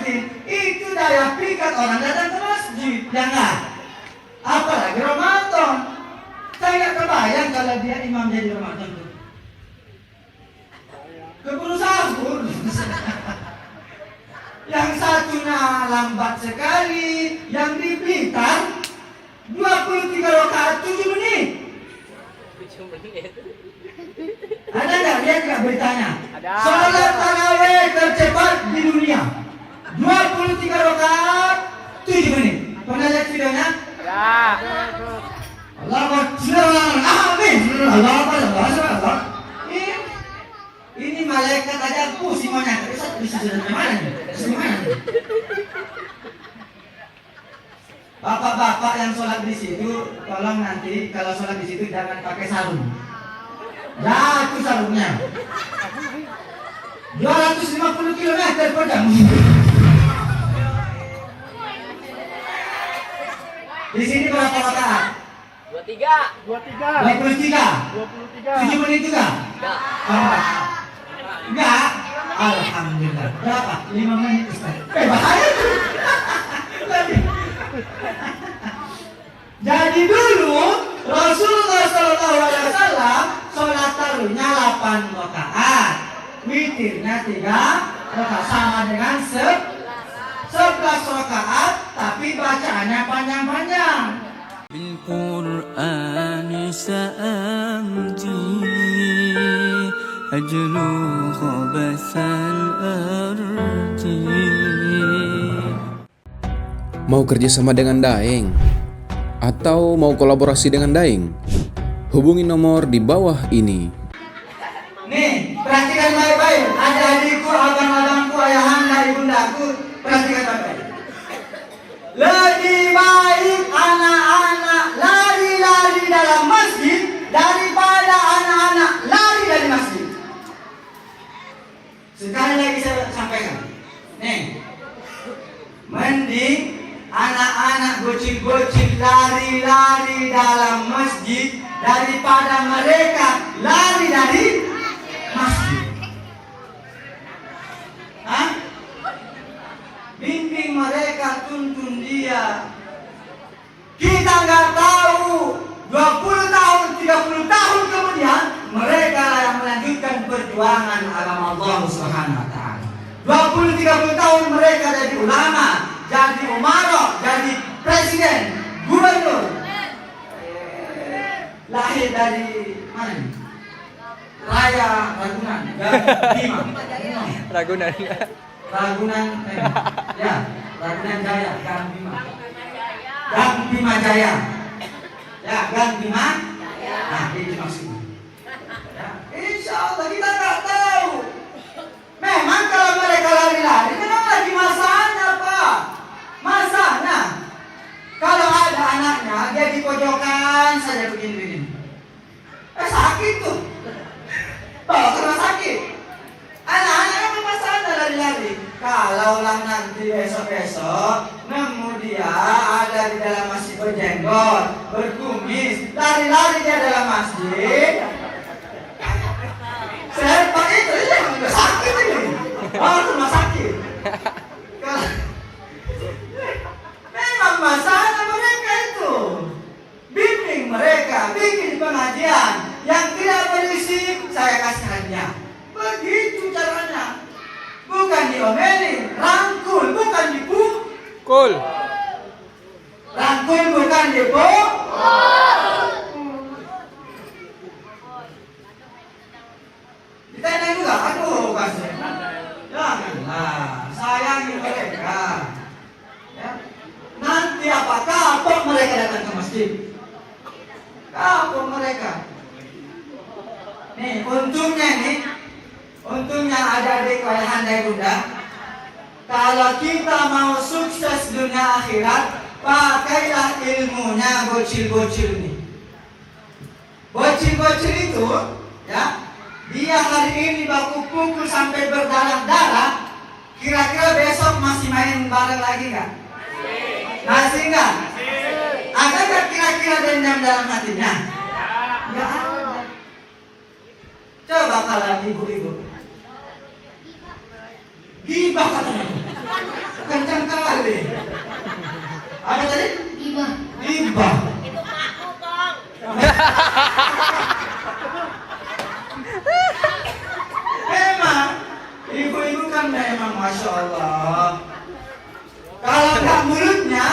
masjid, itu daya pikat orang datang ke masjid. Jangan. Apalagi Ramadan. Saya nggak kebayang kalau dia imam jadi Ramadan tuh. Keburu sahur. Yang satunya lambat sekali, yang di Blitar 23 rakaat 7 menit. 7 menit. Ada nggak? Lihat nggak beritanya? Ada. Salat tarawih tercepat di dunia 23 rakaat 7 menit. Pernah lihat videonya? Ada. Allah Akbar. Amin. Allah Akbar. Ini malaikat aja pusing mau nyangka. Bisa dari mana nih? Dari mana nih? Bapak-bapak yang sholat di situ, tolong nanti kalau sholat di situ jangan pakai sarung. Jatuh sarungnya. 250 km per jam. Di sini berapa rakaat? 23. 23. 7 menit juga? Enggak. Alhamdulillah. Berapa? 5 menit Ustaz. Bahaya tuh. Jadi dulu Rasulullah SAW sholat tarawihnya 8 rakaat, witirnya 3 rakaat, sama dengan 11 rakaat, tapi bacaannya panjang-panjang. بالقرآن سأمضي أجلو خبث الأرض. Mau kerjasama dengan Daeng? Atau mau kolaborasi dengan Daeng? Hubungi nomor di bawah ini. Nih, perhatikan baik-baik. Adik-adikku, abang-abangku, ayahanda, ibundaku, perhatikan baik-baik. Lebih baik anak-anak lari-lari dalam masjid daripada anak-anak lari dari masjid. Sekali lagi saya sampaikan. Nih, mending anak-anak bocil-bocil lari-lari dalam masjid daripada mereka lari dari masjid. Hah? Bimbing mereka, tuntun dia. Kita nggak tahu 20 tahun, 30 tahun kemudian mereka yang melanjutkan perjuangan agama Allah Subhanahu wa taala. 20-30 tahun mereka jadi ulama, jadi umarok, jadi presiden, gubernur. Lahir dari mana nih? Raya Ragunan, Bima. Ragunan. Ragunan, ya, Ragunan Jaya, Gang Bima. Gang Bima Jaya. Ya, Gang Bima. Nah, ini maksudnya. Ya, insya Allah kita nggak tahu. Memang kalau mereka lari-lari, memang lagi masanya, Pak. Masanya. Kalau ada anaknya, dia di pojokan saja begini-begini. Sakit tuh. Bawa ke rumah sakit. Anak-anaknya memang masanya lari-lari. Kalau lah nanti besok-besok nemu dia ada di dalam masjid berjenggot, berkumis, lari-lari dia dalam masjid. Serba itu yang sakit ini. Oh, rumah sakit. Memang masalah mereka itu. Bimbing mereka, bikin pengajian yang tidak berisi, saya kasih hadiah. Begitu caranya. Bukan diomelin, rangkul, bukan dipukul. Rangkul bukan dipukul. Ditanya juga, aduh kasih. Janganlah, sayangi mereka. Ya. Nanti apa kapok mereka datang ke masjid? Kapok mereka. Nih, untungnya ada adik ayahanda bunda. Kalau kita mau sukses dunia akhirat, pakailah ilmunya bocil-bocil ini. Bocil-bocil itu, ya, dia hari ini baku pukul sampai berdarah-darah. Kira-kira besok masih main bareng lagi nggak? Masih nggak? Ada nggak kira-kira dendam dalam hatinya? Nggak ada. Coba kalau ibu-ibu gibah katanya. memang Masya Allah. Kalau nggak mulutnya,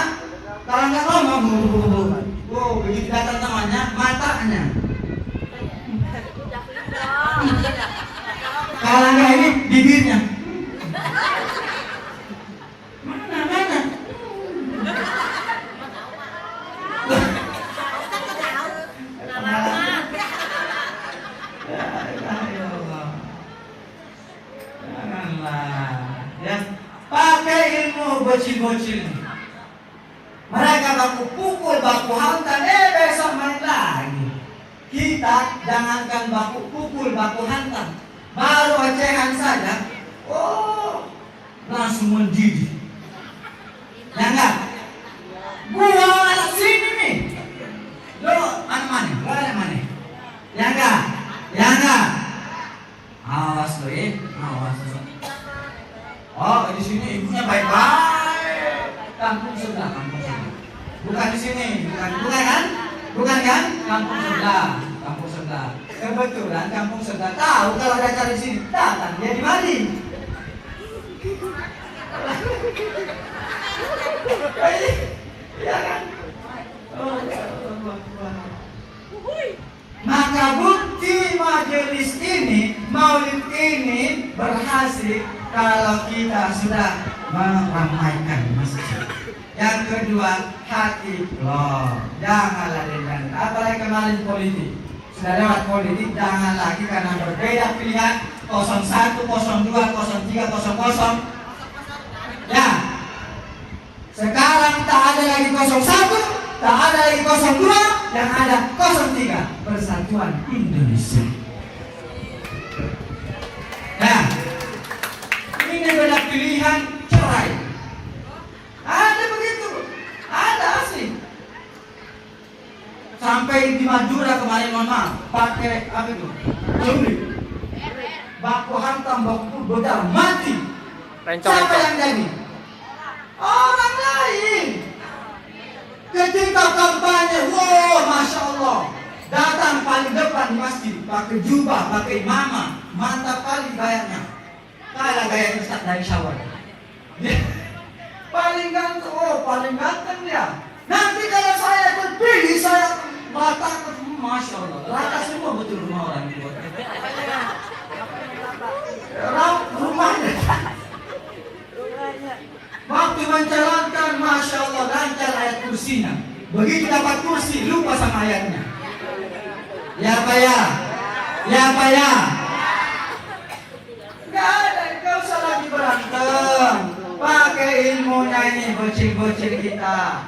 kalau nggak ngomong, begitu datang temannya, matanya. Kalau nggak ini, bibirnya. Mana? Ya, pakai ilmu bocil-bocil. Mereka baku pukul, baku hantam, besok main lagi. Kita jangankan baku pukul, baku hantam, baru ocehan saja, langsung mendidih. Ya enggak? Gua anak sini nih. Lo anak mana? Lo anak mana? Ya enggak? Ya enggak? Awas lo awas lo. Oh, di sini ibunya baik-baik. Kampung sebelah. Bukan di sini, bukan kan? Bukan kan? Kampung sebelah. Kebetulan kampung sebelah tahu kalau ada acara di sini, datang dia dimari. Ya kan? Maka bukti majelis ini, maulid ini berhasil kalau kita sudah meramaikan masjid. Yang kedua, hati loh, janganlah dengan apalagi kemarin politik. Sudah lewat politik, jangan lagi karena berbeda pilihan 01, 02, 03, 00. Ya, sekarang tak ada lagi 01, tak ada lagi 02, yang ada 03, Persatuan Indonesia. Nah, ini beda pilihan cerai. Ada begitu, ada asli. Sampai di Madura kemarin, mohon maaf, pakai apa itu? Curi. Baku hantam, baku bodar, mati. Siapa yang jadi? Orang lain. Ketika kampanye, Masya Allah, datang paling depan di masjid, pakai jubah, pakai imamah, mantap kali gayanya. Kalah gaya Ustaz dari Syawal. Paling ganteng dia. Nanti kalau saya terpilih, saya mata Masya Allah, rata semua betul rumah orang itu. Rumahnya. Waktu mencalonkan, Masya Allah, lancar ayat kursinya. Begitu dapat kursi, lupa sama ayatnya. Ya Pak ya. Gak ada, gak usah lagi berantem. Pakai ilmunya ini, bocil-bocil kita.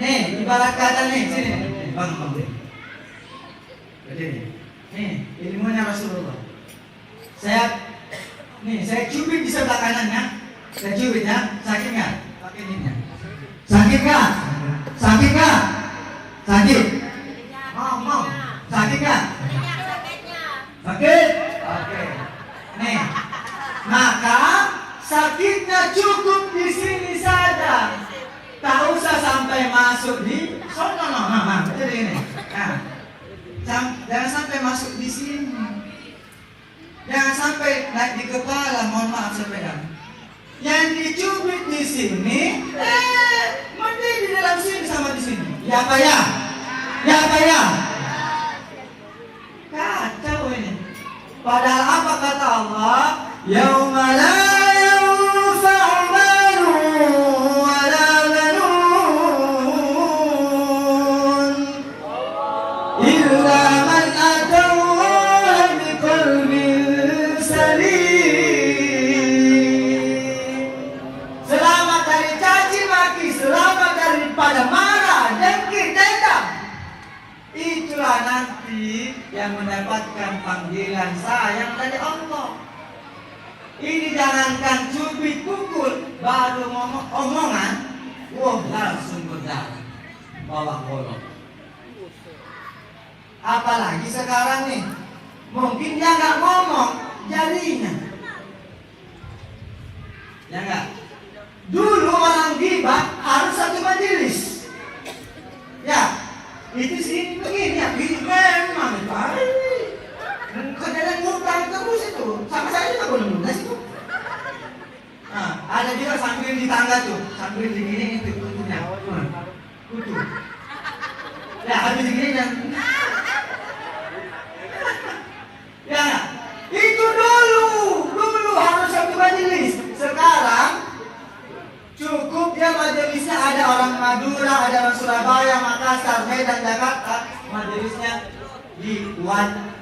Nih, ibarat kata nih, sini. Bang. Nih, ilmunya Rasulullah. Saya cubit di sebelah kanannya. Saya cubit ya, sakit nggak? Pakai ininya. Sakit nggak? Sakit? Mau. Sakit nggak? Sakit? Oke. Nih, maka sakitnya cukup di sini saja. Tak usah sampai masuk di sono. Jadi ini. Nah, jangan sampai masuk di sini. Jangan sampai naik di kepala, mohon maaf saya pegang. Yang dicubit di sini, mending di dalam sini sama di sini. Ya Pak ya? Kacau ini. Padahal apa kata Allah? Yauma la yanfa'u malun wala banun illa man atallaha biqalbin salim. Selamat dari caci maki, selamat daripada marah, dengki, dendam. Itulah nanti yang mendapatkan panggilan sayang dari Allah. Ini jangankan cubit pukul, baru ngomong omongan, langsung berdarah, bawa golok. Apalagi sekarang nih, mungkin dia nggak ngomong, jadinya. Ya nggak? Dulu orang gibah harus satu majelis. Ya, itu sih begini ya, ini memang baik. Kadang ngutang terus itu, sama saya juga belum lunas itu. Ada juga sambil di tangga tuh, sambil digini itu kutunya. Kutu. Ya, habis digini dan ya, itu dulu harus satu majelis. Sekarang cukup dia majelisnya ada orang Madura, ada orang Surabaya, Makassar, Medan, Jakarta. Majelisnya di WhatsApp.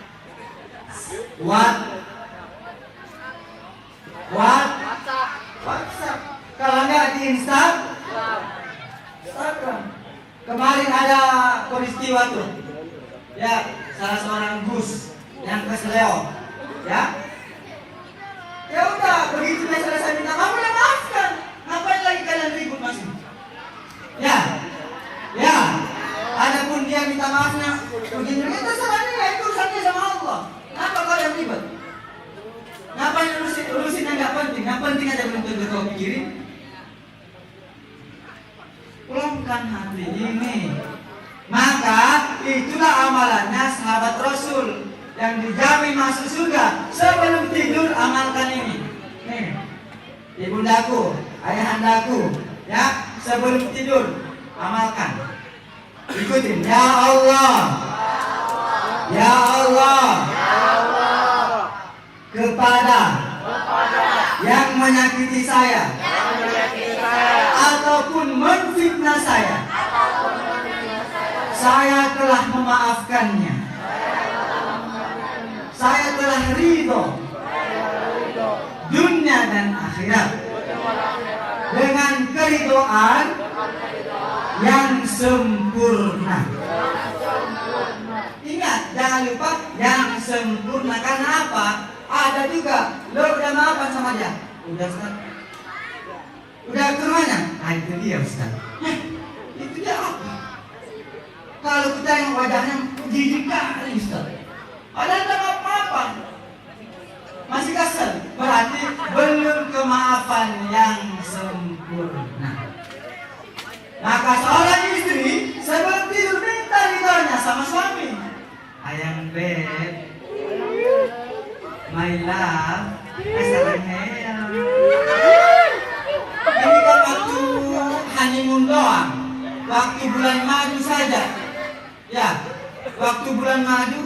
Kalau nggak di Instagram. Kemarin ada peristiwa tuh, ya salah seorang Gus yang keseleo, ya udah begitu dia selesai minta maaf, udah maafkan. Ngapain lagi kalian ribut masih? Ya. Adapun dia minta maafnya, begini itu sama dia, itu urusannya sama Allah. Kenapa kalian ribet? Ngapain urusin yang nggak penting? Yang penting aja belum tentu kau pikirin. Pulangkan hati ini. Maka itulah amalannya sahabat Rasul yang dijamin masuk surga. Sebelum tidur amalkan ini. Nih, ibundaku, ayahandaku, ya sebelum tidur amalkan. Ikutin, ya Allah, ya Allah, kepada yang menyakiti saya, ataupun menfitnah saya telah memaafkannya. Saya telah ridho dunia dan akhirat dengan keridhaan yang sempurna. Ingat, jangan lupa yang sempurna. Karena apa? Ada juga lo udah maafkan sama dia. Udah Ustaz. Udah ke rumahnya? Nah itu dia Ustaz. Itu dia apa? Kalau kita yang wajahnya jijik kali Ustaz. Ada apa-apa? Masih kasar. Berarti belum kemaafan yang sempurna. Maka seorang istri sebelum tidur minta ridhonya sama suami. Ayang beb, my love, sayang. Ini kan waktu honeymoon doang, waktu bulan madu saja. Ya, waktu bulan madu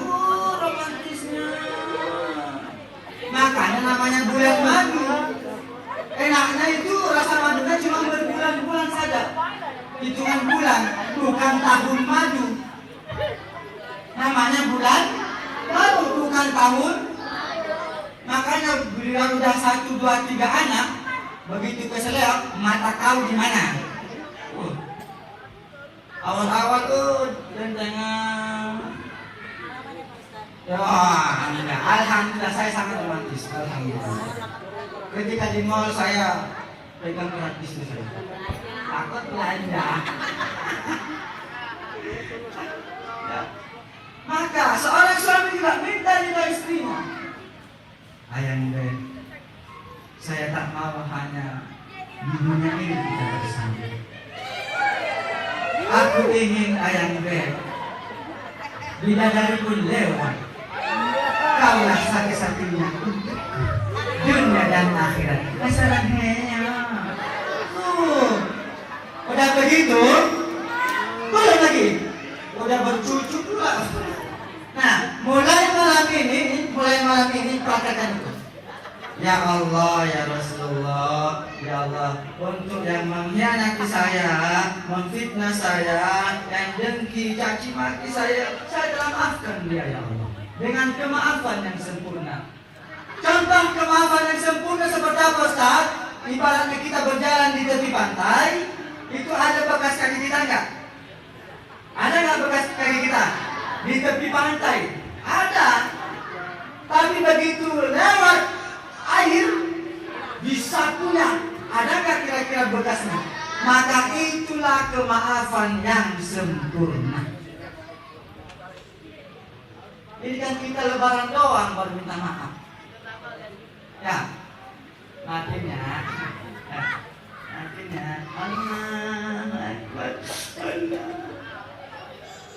romantisnya. Makanya namanya bulan madu. Enaknya itu rasa madunya cuma berbulan-bulan saja. Hitungan bulan, bukan tahun madu. Namanya bulan madu, bukan tahun. Makanya bila udah 1, 2, 3 anak, begitu keseleo, mata kau di mana? Awal-awal tuh jangan. Ya, enggak. Alhamdulillah saya sangat romantis. Alhamdulillah. Ketika di mall saya pegang erat istri saya. Takut belanja. Ya. Maka seorang suami juga minta ridho istrinya. Ayang beb, saya tak mau hanya di dunia ini kita bersama. Aku ingin ayang beb, bidadari pun lewat. Kaulah satu-satunya untuk dunia dan akhirat. Masalahnya, udah begitu, belum lagi, udah bercucu pula. Nah, mulai malam ini praktekkan itu. Ya Allah, ya Rasulullah, ya Allah, untuk yang mengkhianati saya, memfitnah saya, yang dengki, caci maki saya telah maafkan dia ya Allah. Dengan kemaafan yang sempurna. Contoh kemaafan yang sempurna seperti apa Ustaz? Ibaratnya kita berjalan di tepi pantai, itu ada bekas kaki kita enggak? Ada enggak bekas kaki kita? Di tepi pantai? Ada. Tapi begitu lewat air, disapunya, adakah kira-kira bekasnya? Maka itulah kemaafan yang sempurna. Ini kan kita lebaran doang baru minta maaf. Ya, maafnya. Allah Akbar.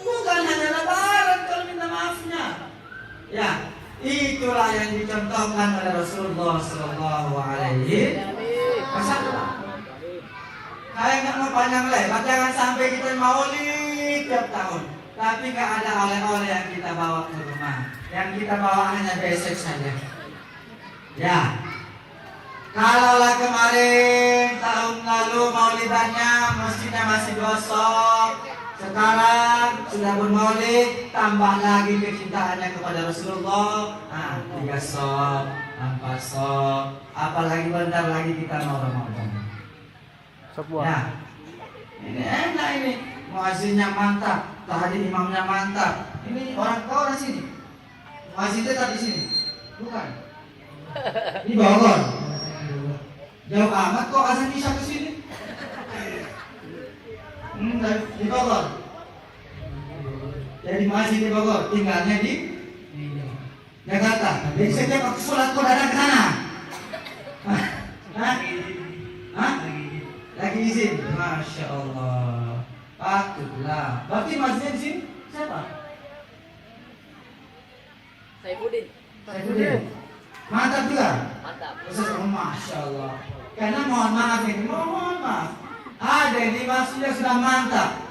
Bukan hanya lebaran kalau minta maafnya. Ya, itulah yang dicontohkan oleh Rasulullah Sallallahu Alaihi Wasallam. panjang lebar, jangan sampai kita maulid tiap tahun. Tapi nggak ada oleh-oleh yang kita bawa ke rumah. Yang kita bawa hanya besek saja. Ya. Kalaulah kemarin tahun lalu maulidannya masjidnya masih gosok, sekarang sudah bermaulid, tambah lagi kecintaannya kepada Rasulullah. 3 sok, 4 sok, apalagi bentar lagi kita mau Ramadan. Ya, ini enak ini, muazzinnya mantap, tahajud imamnya mantap. Ini orang sini, muazzinnya tadi sini, bukan? Ini Bogor. Jauh amat kok azan isya ke sini. Di Bogor. Jadi masih di Bogor, tinggalnya di Jakarta. Jadi setiap waktu sholat kok datang ke sana. Hah? Lagi izin. Masya Allah. Patutlah. Berarti masjidnya di sini siapa? Saifuddin. Mantap juga. Mantap. Masya Allah. Karena mohon maaf ini, mohon maaf. Ada yang maksudnya sudah mantap.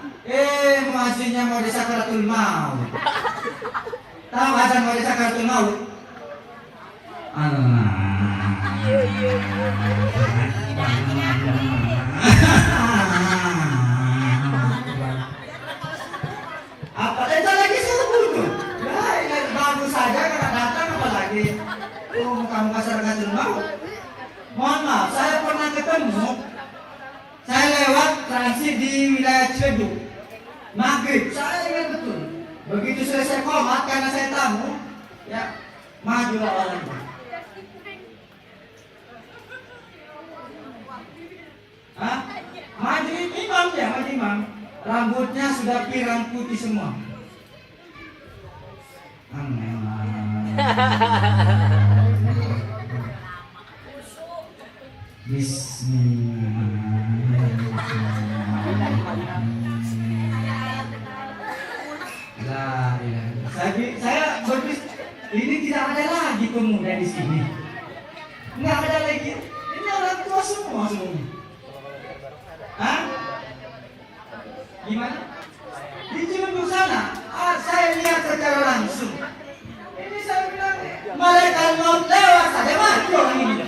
Maksudnya mau di sakaratul maut. Tahu azan mau di sakaratul maut? Apa itu lagi subuh tuh? Ya, bagus saja karena datang apalagi. Muka-muka sakaratul maut. Mohon maaf, saya pernah ketemu. Saya lewat transit di wilayah Ciledug. Maghrib, saya ingat betul. Begitu selesai khomat karena saya tamu, ya majulah orangnya. Maju imam ya, maju imam. Rambutnya sudah pirang putih semua. Saya berpikir ini tidak ada lagi pemuda di sini. Nggak ada lagi. Ini orang tua semua semuanya. Gimana? Di Ciledug sana, saya lihat secara langsung. Ini saya bilang, malaikat mau lewat saja mati orang ini.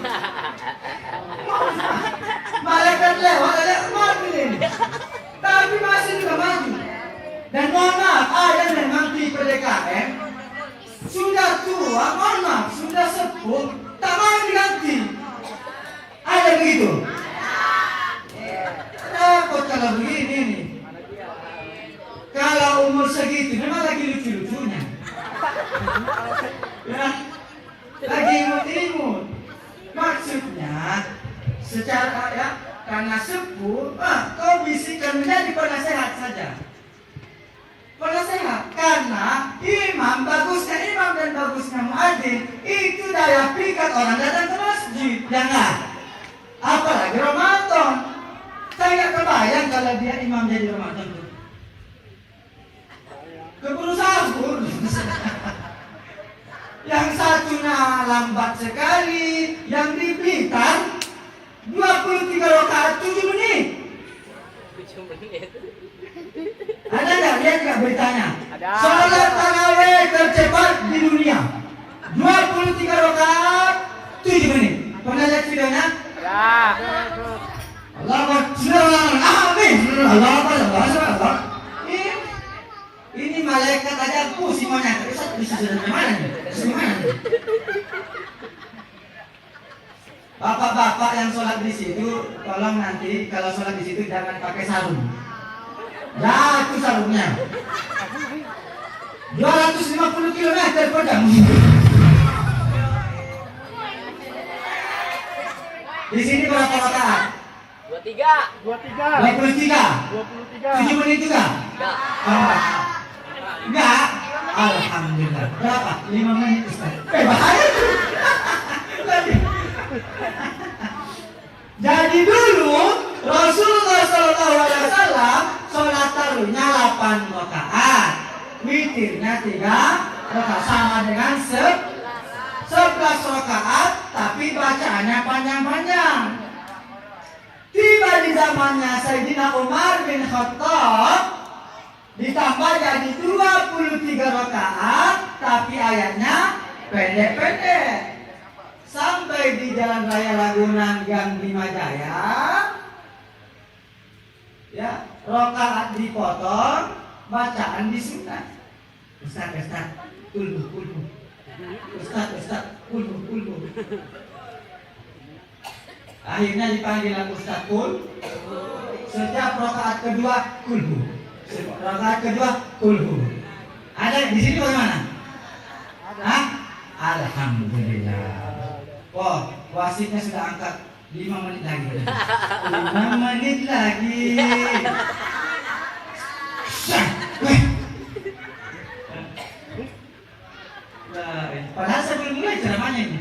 Malaikat lewat saja mati ini. Tapi masih juga maju. Dan mohon maaf, ada memang di PDKM sudah tua, mohon maaf, sudah sepuh, tak mau diganti. Ada begitu? Repot kalau begini nih. Kalau umur segitu memang lagi lucu-lucunya. Ya, lagi imut-imut. Maksudnya secara ya karena sepuh, kau bisikan menjadi penasehat saja. Penasehat karena imam dan bagusnya muadzin itu daya pikat orang datang ke masjid. Jangan. Apalagi Ramadan. Saya nggak kebayang kalau dia imam jadi Ramadan tuh. Keburu sahur. Yang satunya lambat sekali, yang di Blitar 23 rakaat 7 menit. 7 menit. Ada nggak? Lihat nggak beritanya? Ada. Salat tarawih tercepat di dunia 23 rakaat 7 menit. Pernah lihat videonya? Ada. Allah Akbar. Amin. Allah Akbar. Ini malaikat aja pusing mau nyangka. Bisa dari mana nih? Bapak-bapak yang sholat di situ, tolong nanti kalau sholat di situ jangan pakai sarung. Jatuh sarungnya. 250 km per jam. Di sini berapa rakaat? 23. 23. 7 menit juga? Enggak. Alhamdulillah. Berapa? 5 menit Ustaz. Bahaya. Jadi dulu Rasulullah SAW sholat tarawihnya 8 rakaat, witirnya 3 rakaat, sama dengan 11 rakaat, tapi bacaannya panjang-panjang. Tiba di zaman zamannya Sayyidina Umar bin Khattab ditambah jadi 23 rakaat, tapi ayatnya pendek-pendek. Sampai di Jalan Raya Ragunan Gang Bima Jaya, ya, rakaat dipotong, bacaan disunat. Ustaz, kulbu. Ustaz, kulbu. Akhirnya dipanggil Ustaz Kul. Setiap rakaat kedua kulbu. Rakaat kedua kulbu. Ada di sini bagaimana? Hah? Alhamdulillah. Oh, wasitnya sudah angkat 5 menit lagi. 5 menit lagi. Padahal saya belum mulai ceramahnya ini.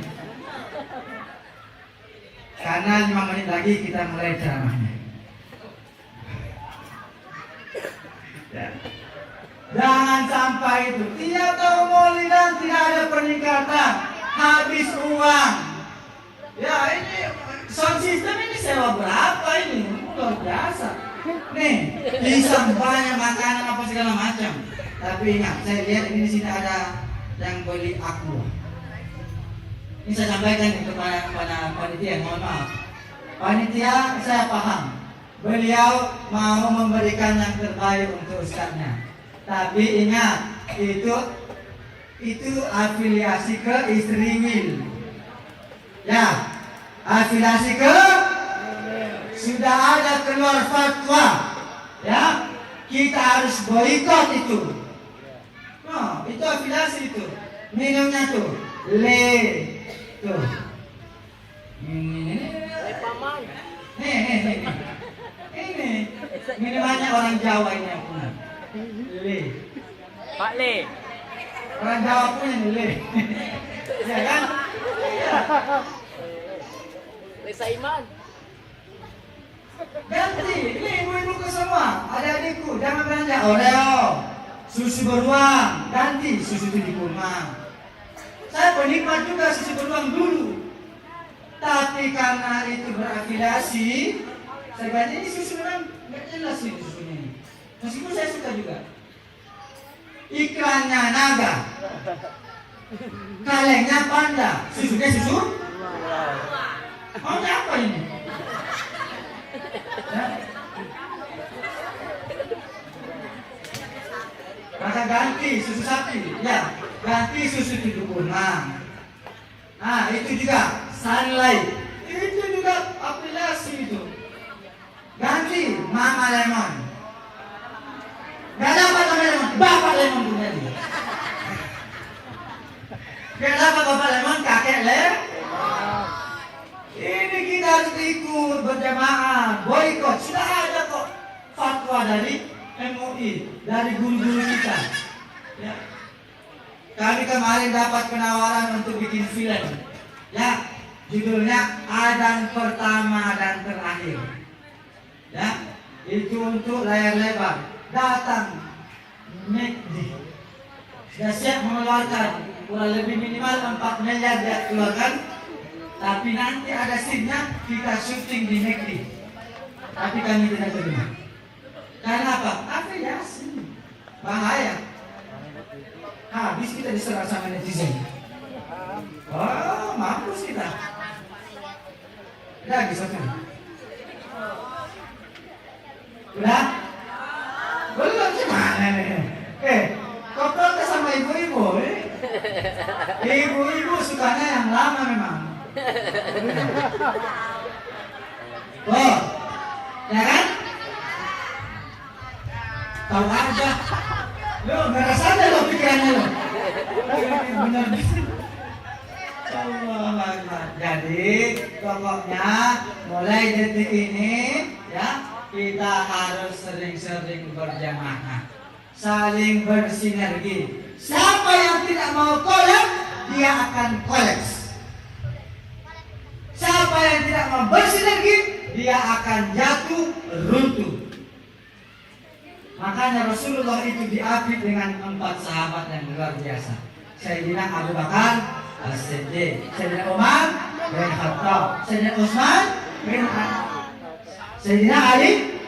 Karena 5 menit lagi kita mulai ceramahnya. Ya. Jangan sampai itu. Tiap tahun Maulidan tidak ada peningkatan, habis uang. Ya, ini sound system ini sewa berapa ini? Luar biasa. Nih, bisa banyak makanan apa segala macam. Tapi ingat, saya lihat ini di sini ada yang beli aqua. Ini saya sampaikan kepada panitia, mohon maaf. Panitia saya paham, beliau mau memberikan yang terbaik untuk ustaznya. Tapi ingat, itu afiliasi ke istri Wil. Ya, afiliasi ke sudah ada keluar fatwa. Ya, kita harus boikot itu. No, itu afiliasi itu. Minumnya tuh, tuh. Ini. Paman. Ini minumannya orang Jawa ini yang punya. Pak Le. Orang Jawa punya Le. Ya kan? Ya. Le Saiman. Ganti, ini ibu-ibu ke semua, adik-adikku, jangan belanja Oreo, susu beruang, ganti susu 7 kurma. Saya penikmat juga susu beruang dulu, tapi karena itu berafiliasi, saya ganti ini susu beruang nggak jelas ini susunya ini. Meskipun saya suka juga. Iklannya naga, kalengnya panda, susunya susu. Maunya apa ini? Maka ganti susu sapi, ya, ganti susu 7 kurma. Nah, itu juga Sunlight, itu juga aplikasi itu. Ganti Mama Lemon. Gak dapat Mama Lemon, Bapak Lemon punya dia. Gak dapat Bapak Lemon, Kakek Lemon. Ini kita harus ikut berjamaah, boikot. Sudah ada kok fatwa dari MUI, dari guru-guru kita. Ya. Kami kemarin dapat penawaran untuk bikin film. Ya, judulnya Adan Pertama dan Terakhir. Ya, itu untuk layar lebar. Datang McD. Sudah siap mengeluarkan kurang lebih minimal 4 miliar dia keluarkan. Tapi nanti ada scene-nya kita syuting di McD. Tapi kami tidak terima. Karena apa? Afiliasi. Bahaya. Habis kita diserang sama netizen. Oh, mampus kita. Udah habis kan? Udah? Belum gimana nih? Kau protes sama ibu-ibu? Ibu-ibu sukanya yang lama memang. Oh, ya kan? Tahu aja. Lo ngeras aja lo pikirannya lo. Bener. Allah. Jadi pokoknya mulai detik ini ya kita harus sering-sering berjamaah, saling bersinergi. Siapa yang tidak mau kolek, dia akan koleks. Siapa yang tidak mau bersinergi, dia akan jatuh runtuh. Makanya Rasulullah itu diapit dengan 4 sahabat yang luar biasa. Sayyidina Abu Bakar As-Siddiq, Sayyidina Umar bin Khattab, Sayyidina Utsman bin Affan, Sayyidina Ali.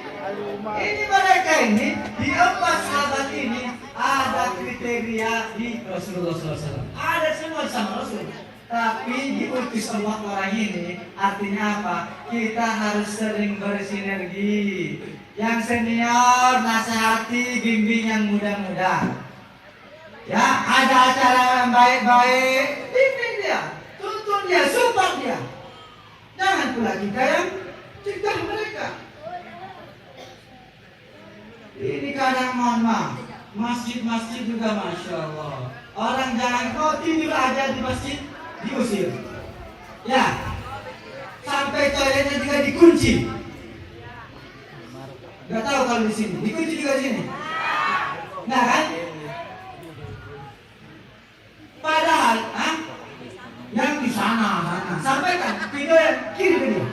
Ini mereka ini di 4 sahabat ini ada kriteria di Rasulullah SAW. Ada semua sama Rasul. Tapi diutus Allah orang ini artinya apa? Kita harus sering bersinergi. Yang senior nasihati, bimbing yang muda-muda. Ya, ada acara yang baik-baik, bimbing dia, tuntun dia, support dia. Jangan pula kita yang cegah mereka. Ini kadang mohon maaf, masjid-masjid juga Masya Allah. Orang jangan kau tidur aja di masjid, diusir. Ya, sampai toiletnya juga dikunci. Gak tahu kalau di sini, dikunci juga di sini. Nah kan? Padahal, yang di sana, sampaikan video yang kirim ke dia.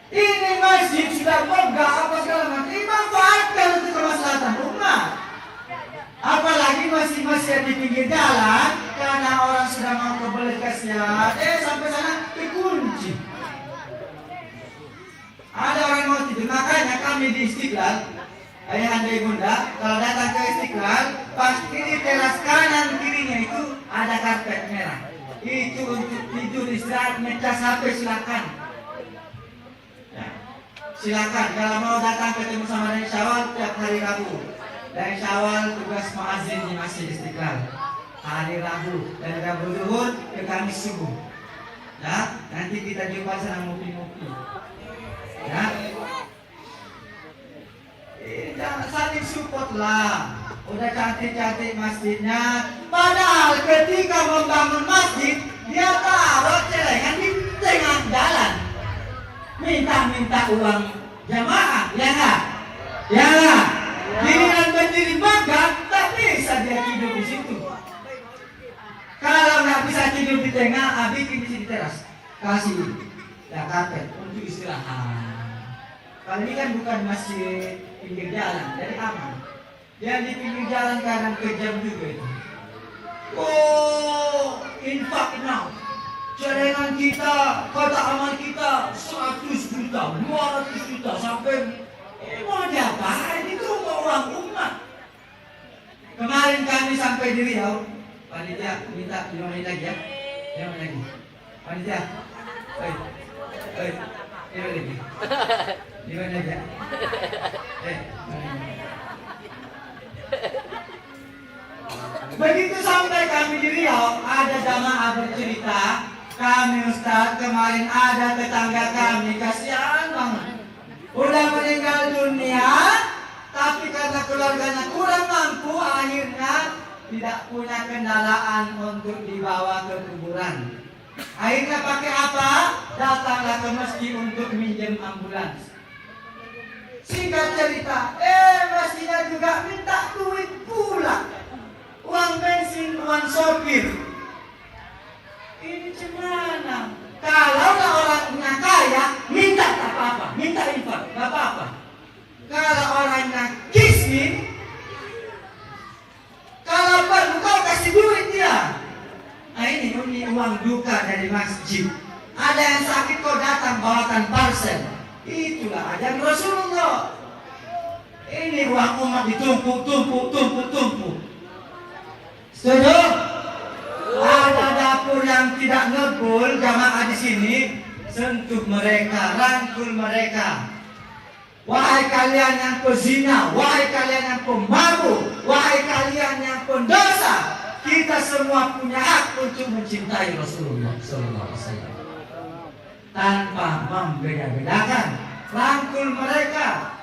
Ini masjid sudah megah apa segala macam, dimanfaatkan untuk kemaslahatan umat. Apalagi masjid-masjid yang di pinggir jalan, karena orang sudah mau kebelet kasihan, sampai sana dikunci. Ada orang mau tidur, makanya kami di Istiqlal, ayah anda ibunda, kalau datang ke Istiqlal, pasti di teras kanan kirinya itu ada karpet merah. Itu untuk tidur istirahat, ngecas HP silakan. Ya. Silakan kalau mau datang ketemu sama dari Syawal tiap hari Rabu. Dari Syawal tugas muazin di Masjid Istiqlal. Hari Rabu dari Rabu Zuhur ke Kamis subuh. Ya, nanti kita jumpa sana ngopi-ngopi. Ya. Jangan saling support lah. Udah cantik-cantik masjidnya. Padahal ketika membangun masjid, dia taruh celengan di tengah jalan. Minta uang jamaah, ya nggak? Ya nggak? Giliran berdiri magang, tak bisa dia tidur di situ. Kalau nggak bisa tidur di tengah, bikin di sini teras. Kasih ya karpet untuk istirahat. Kalau ini kan bukan masjid pinggir jalan, jadi aman. Yang di pinggir jalan kadang kejam juga itu. Oh, infak now. Celengan kita, kata amal kita 100 juta, 200 juta sampai mau diapain itu uang umat. Kemarin kami sampai di Riau, panitia minta 5 menit lagi ya, 5 menit lagi. Panitia, 5 menit lagi. 5 menit lagi ya. Begitu sampai kami di Riau, ada jamaah bercerita, kami Ustaz kemarin ada tetangga kami, kasihan banget. Udah meninggal dunia, tapi karena keluarganya kurang mampu, akhirnya tidak punya kendaraan untuk dibawa ke kuburan. Akhirnya pakai apa? Datanglah ke masjid untuk minjem ambulans. Singkat cerita, masjidnya juga minta duit pula. Uang bensin, uang sopir. Ini gimana? Kalau orangnya kaya, minta tak apa-apa, minta infak, tak apa-apa. Kalau orangnya kismin, kalau perlu kau kasih duit dia. Nah ini uang duka dari masjid. Ada yang sakit kau datang bawakan parcel. Itulah ajaran Rasulullah. Ini uang umat ditumpuk. Setuju? Ada dapur yang tidak ngebul, jamaah di sini, sentuh mereka, rangkul mereka. Wahai kalian yang pezina, wahai kalian yang pemabuk, wahai kalian yang pendosa, kita semua punya hak untuk mencintai Rasulullah SAW. Tanpa membeda-bedakan, rangkul mereka,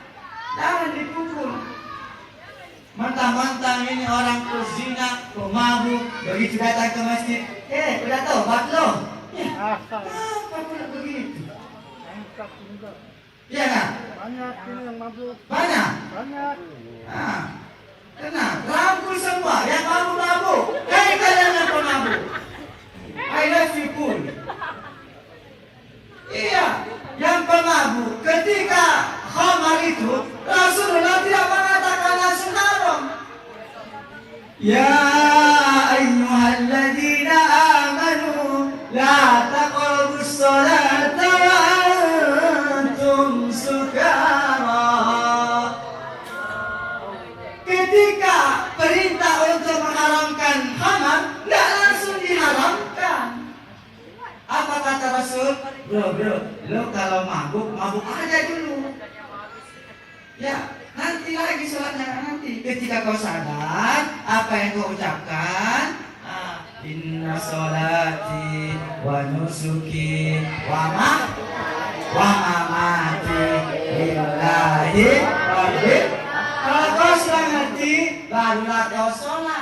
jangan dipukul. Mentang-mentang ini orang pezina, pemabuk, begitu datang ke masjid, udah taubat loh. Apa pula begitu? Iya kan? Banyak ini yang mabuk. Banyak? Banyak. Tenang, rangkul semua yang mabuk-mabuk. Hei kalian yang pemabuk, I love you full. Iya, yang pemabuk ketika khamar itu Rasulullah tidak mengatakan langsung haram. Ya ayyuhalladzina amanu la taqrabus salata wa antum Bro, lo kalau mabuk aja dulu. Ya, nanti lagi sholatnya nanti. Ketika kau sadar, apa yang kau ucapkan? Inna sholati wa nusuki wa mamati lillahi rabbil. Kalau kau sudah ngerti, barulah kau sholat.